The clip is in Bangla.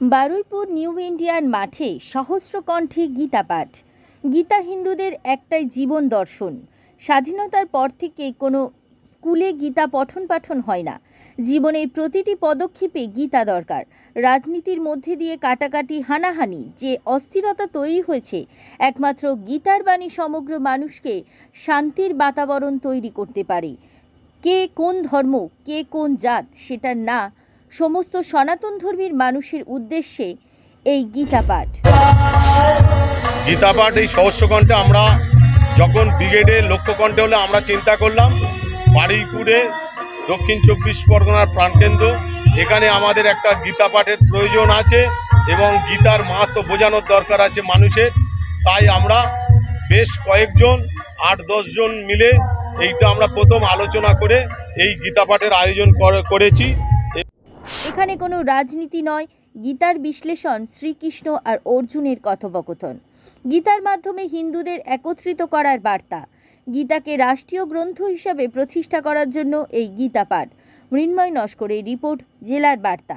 বারুইপুর নিউ ইন্ডিয়ান মাঠে সহস্র কণ্ঠে গীতা পাঠ। গীতা হিন্দুদের একটাই জীবন দর্শন। স্বাধীনতার পর থেকে কোনো স্কুলে গীতা পঠন পাঠন হয় না। জীবনের প্রতিটি পদক্ষেপে গীতা দরকার। রাজনীতির মধ্যে দিয়ে কাটাকাটি, হানাহানি যে অস্থিরতা তৈরি হয়েছে, একমাত্র গীতার বাণী সমগ্র মানুষকে শান্তির বাতাবরণ তৈরি করতে পারে। কে কোন ধর্ম, কে কোন জাত সেটা না, সমস্ত সনাতন ধর্মীর মানুষের উদ্দেশ্যে এই গীতা পাঠ। এই সহস্রকণ্ঠে আমরা যখন ব্রিগেডে লক্ষ্যকণ্ঠে হলে আমরা চিন্তা করলাম বারুইপুরে দক্ষিণ 24 পরগনার প্রাণকেন্দ্র, এখানে আমাদের একটা গীতা পাঠের প্রয়োজন আছে এবং গীতার মাহাত্ম্য বোঝানোর দরকার আছে মানুষের। তাই আমরা বেশ কয়েকজন 8-10 জন মিলে এইটা আমরা প্রথম আলোচনা করে এই গীতা পাঠের আয়োজন করেছি। এখানে কোনো রাজনীতি নয়, গীতার বিশ্লেষণ, শ্রীকৃষ্ণ আর অর্জুনের কথোপকথন। গীতার মাধ্যমে হিন্দুদের একত্রিত করার বার্তা। গীতাকে রাষ্ট্রীয় গ্রন্থ হিসাবে প্রতিষ্ঠা করার জন্য এই গীতা পাঠ। মৃন্ময় নস্করের রিপোর্ট, জেলার বার্তা।